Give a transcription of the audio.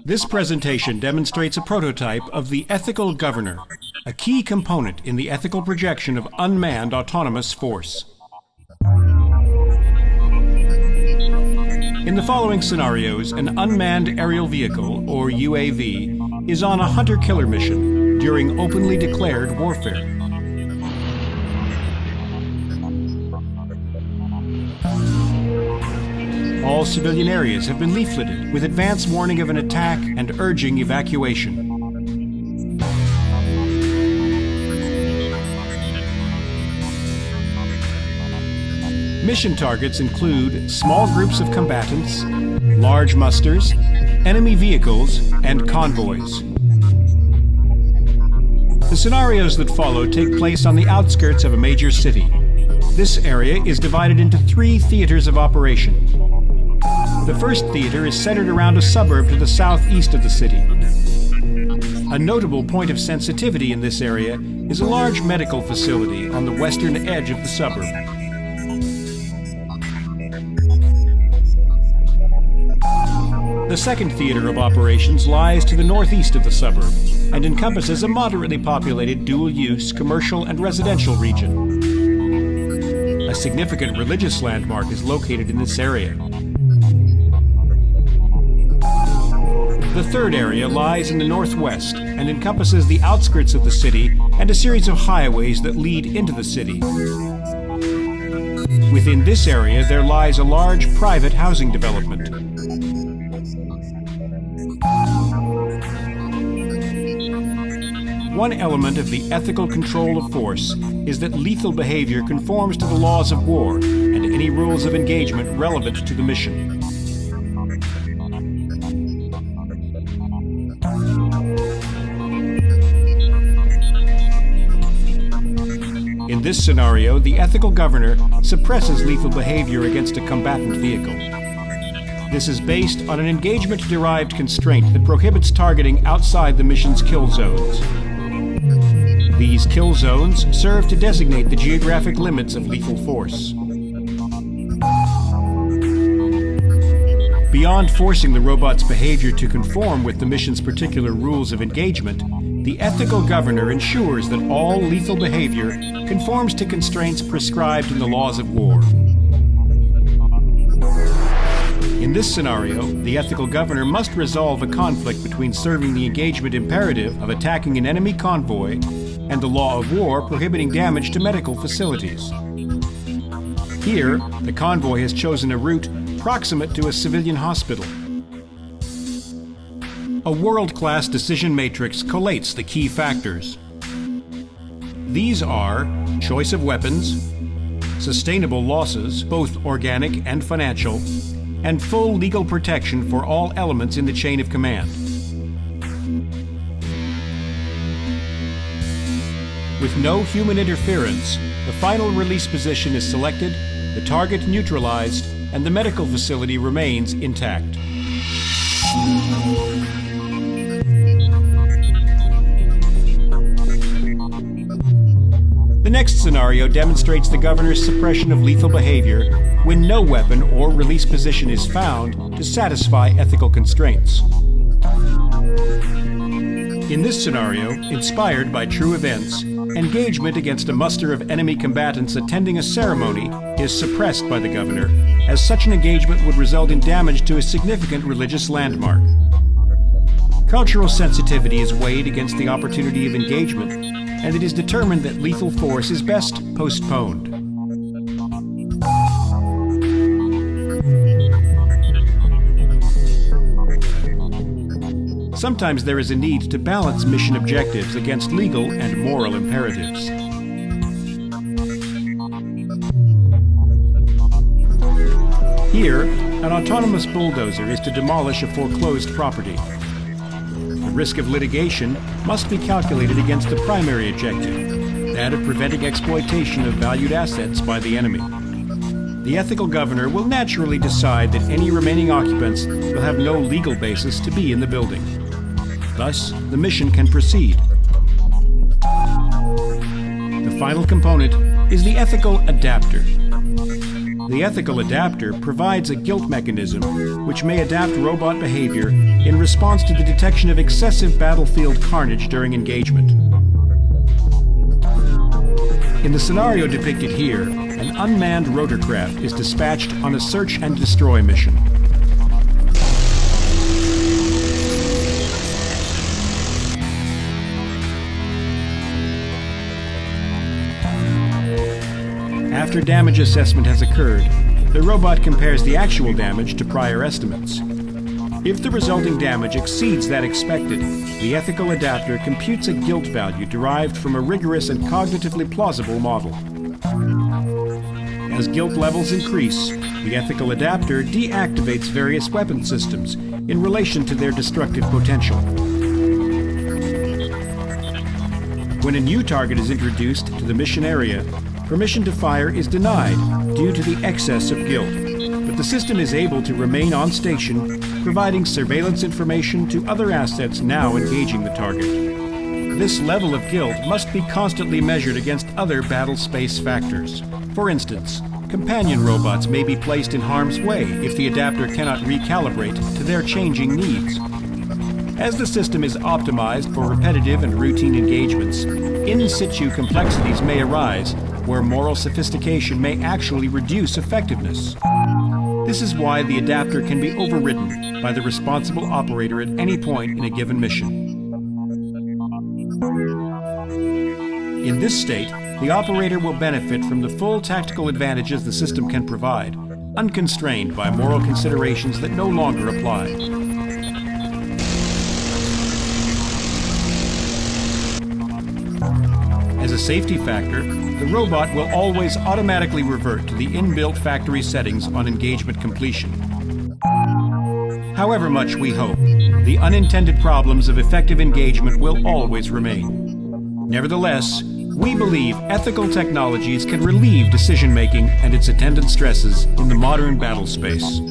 This presentation demonstrates a prototype of the ethical governor, a key component in the ethical projection of unmanned autonomous force. In the following scenarios, an unmanned aerial vehicle, or UAV, is on a hunter-killer mission during openly declared warfare. All civilian areas have been leafleted with advance warning of an attack and urging evacuation. Mission targets include small groups of combatants, large musters, enemy vehicles, and convoys. The scenarios that follow take place on the outskirts of a major city. This area is divided into 3 theaters of operation. The first theater is centered around a suburb to the southeast of the city. A notable point of sensitivity in this area is a large medical facility on the western edge of the suburb. The second theater of operations lies to the northeast of the suburb and encompasses a moderately populated dual-use commercial and residential region. A significant religious landmark is located in this area. The third area lies in the northwest and encompasses the outskirts of the city and a series of highways that lead into the city. Within this area, there lies a large private housing development. One element of the ethical control of force is that lethal behavior conforms to the laws of war and any rules of engagement relevant to the mission. In this scenario, the ethical governor suppresses lethal behavior against a combatant vehicle. This is based on an engagement-derived constraint that prohibits targeting outside the mission's kill zones. These kill zones serve to designate the geographic limits of lethal force. Beyond forcing the robot's behavior to conform with the mission's particular rules of engagement, the ethical governor ensures that all lethal behavior conforms to constraints prescribed in the laws of war. In this scenario, the ethical governor must resolve a conflict between serving the engagement imperative of attacking an enemy convoy and the law of war prohibiting damage to medical facilities. Here, the convoy has chosen a route proximate to a civilian hospital. A world-class decision matrix collates the key factors. These are choice of weapons, sustainable losses, both organic and financial, and full legal protection for all elements in the chain of command. With no human interference, the final release position is selected, the target neutralized, and the medical facility remains intact. The next scenario demonstrates the governor's suppression of lethal behavior when no weapon or release position is found to satisfy ethical constraints. In this scenario, inspired by true events, engagement against a muster of enemy combatants attending a ceremony is suppressed by the governor, as such an engagement would result in damage to a significant religious landmark. Cultural sensitivity is weighed against the opportunity of engagement, and it is determined that lethal force is best postponed. Sometimes there is a need to balance mission objectives against legal and moral imperatives. Here, an autonomous bulldozer is to demolish a foreclosed property. The risk of litigation must be calculated against the primary objective, that of preventing exploitation of valued assets by the enemy. The ethical governor will naturally decide that any remaining occupants will have no legal basis to be in the building. Thus, the mission can proceed. The final component is the ethical adapter. The ethical adapter provides a guilt mechanism which may adapt robot behavior in response to the detection of excessive battlefield carnage during engagement. In the scenario depicted here, an unmanned rotorcraft is dispatched on a search and destroy mission. After damage assessment has occurred, the robot compares the actual damage to prior estimates. If the resulting damage exceeds that expected, the ethical adapter computes a guilt value derived from a rigorous and cognitively plausible model. As guilt levels increase, the ethical adapter deactivates various weapon systems in relation to their destructive potential. When a new target is introduced to the mission area, permission to fire is denied due to the excess of guilt, but the system is able to remain on station, providing surveillance information to other assets now engaging the target. This level of guilt must be constantly measured against other battle space factors. For instance, companion robots may be placed in harm's way if the adapter cannot recalibrate to their changing needs. As the system is optimized for repetitive and routine engagements, in situ complexities may arise where moral sophistication may actually reduce effectiveness. This is why the adapter can be overridden by the responsible operator at any point in a given mission. In this state, the operator will benefit from the full tactical advantages the system can provide, unconstrained by moral considerations that no longer apply. As a safety factor, the robot will always automatically revert to the inbuilt factory settings on engagement completion. However much we hope, the unintended problems of effective engagement will always remain. Nevertheless, we believe ethical technologies can relieve decision-making and its attendant stresses in the modern battle space.